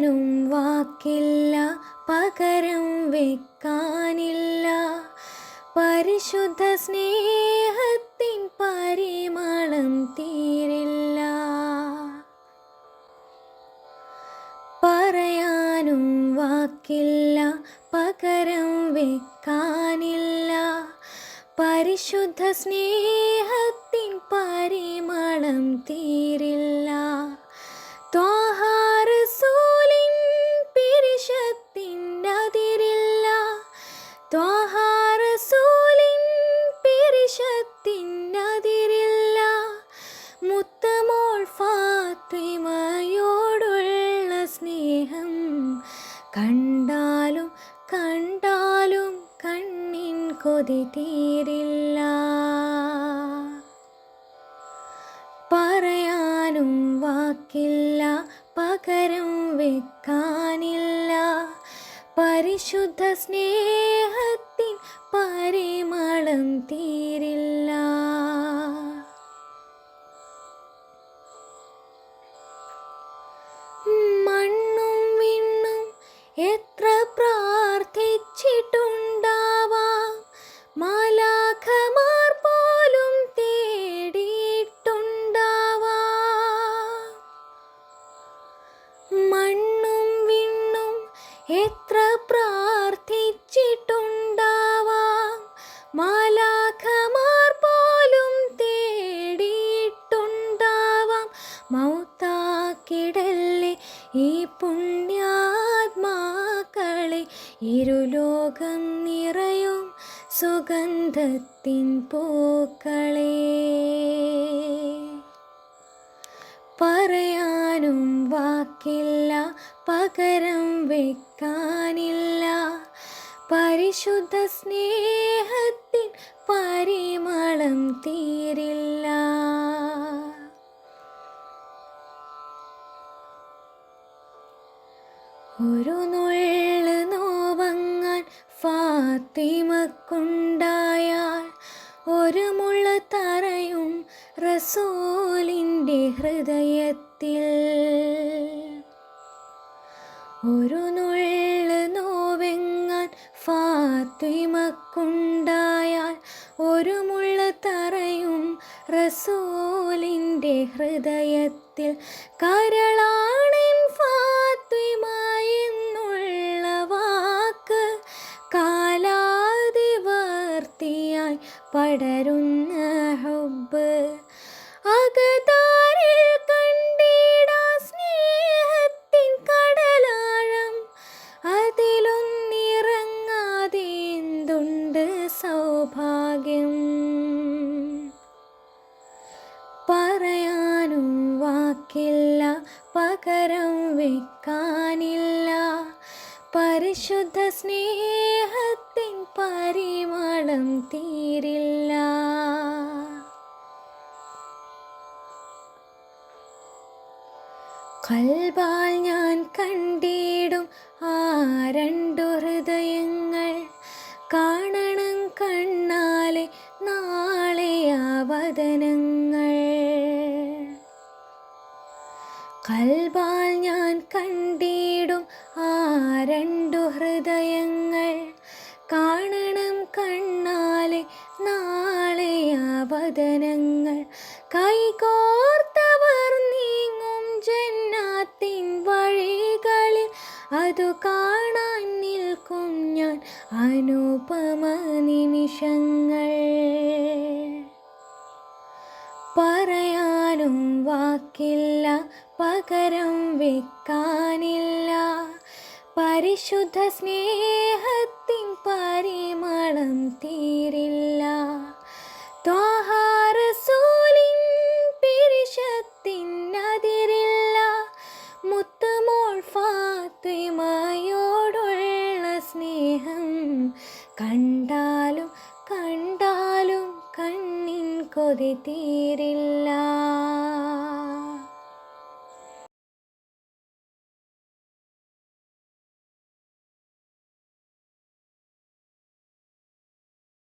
പറയാനും വാക്കില്ല, പകരം വെക്കാനില്ല. പരിശുദ്ധ സ്നേഹത്തിൻ പരിമളം തീരില്ല. പറയാനും വാക്കില്ല, പകരം വെക്കാനില്ല. പരിശുദ്ധ സ്നേഹത്തിൻ പരിമളം തീരില്ല. ത്വാഹ റസൂലിൻ പിരിശത്തിൻ അതിരില്ല. ത്വാഹ റസൂലിൻ പിരിശത്തിൻ അതിരില്ല. മുത്തമോൾ ഫാത്തിമയോടുള്ള സ്നേഹം കണ്ടാലും കണ്ടാലും കണ്ണിൻ കൊതി തീരില്ല. പറയാനും വാക്കില്ല, പകരം വെക്കാനില്ല. പരിശുദ്ധ സ്നേഹത്തിൻ പരിമളം തീരില്ല. മണ്ണും വിണ്ണും എത്ര പ്രാർത്ഥിച്ചിട്ടുണ്ടാവാം, മാലാഖമാർ പോലും തേടിയിട്ടുണ്ടാവാം. മണ്ണും വിണ്ണും എത്ര പ്രാർത്ഥിച്ചിട്ടുണ്ടാവാം, മാലാഖമാർ പോലും തേടിയിട്ടുണ്ടാവാം. മൗത്താക്കിടല്ലേ ഈ പുണ്യാത്മാക്കളെ, ഇരുലോകം നിറയും സുഗന്ധത്തിൻ പൂക്കളെ. പറയാനും വാക്കില്ല, പകരം വെക്കാനില്ല. പരിശുദ്ധ സ്നേഹത്തിൻ പരിമളം തീരില്ല. ഒരു നുള്ള് നോവങ്ങാൻ ഫാത്തിമക്കുണ്ടായാൽ, ഒരു മുള്ള് തറയും റസൂലിൻ്റെ ഹൃദയത്തിൽ. ഒരു നുള്ള് നോവെങ്ങാൻ ഫാത്തിമക്കുണ്ടായാൽ, ഒരു മുള്ള് തറയും റസൂലിൻ്റെ ഹൃദയത്തിൽ. കരളാണിൻ ഫാത്തിമ എന്നുള്ള വാക്ക് കാലാതിവർത്തിയായി പടരുന്ന ഹുബ്ബ്. അകതാരിൽ കണ്ടിടാ സ്നേഹത്തിൻ കടലാഴം, അതിലൊന്നിറങ്ങാതെ എന്തുണ്ട് സൗഭാഗ്യം. പറയാനും വാക്കില്ല, പകരം വെക്കാനില്ല. പരിശുദ്ധ സ്നേഹത്തിൻ പരിമളം തീരില്ല. ഖൽബാൽ ഞാൻ കണ്ടിടും ആ രണ്ടു ഹൃദയങ്ങൾ, കാണണം കണ്ണാലെ നാളെ ആ വദനങ്ങൾ. ഖൽബാൽ ഞാൻ കണ്ടിടും ആ രണ്ടു ഹൃദയങ്ങൾ, കാണണം കണ്ണാലെ നാളെ ആ വദനങ്ങൾ. കൈകോർത്തവർ നീങ്ങും ജന്നാത്തിൻ വഴികളിൽ, അതു കാണാൻ നിൽക്കും ഞാൻ അനുപമ നിമിഷങ്ങൾ. പറയാനും വാക്കില്ല, പകരം വെക്കാനില്ല. പരിശുദ്ധ സ്നേഹത്തിൻ പരിമളം തീരില്ല. ത്വാഹ റസൂലിൻ പിരിശത്തിൻ അതിരില്ല. മുത്തമോൾ ഫാത്തിമയോടുള്ള സ്നേഹം കണ്ടാലും കണ്ടാലും കണ്ണിൻ കൊതി തീരില്ല.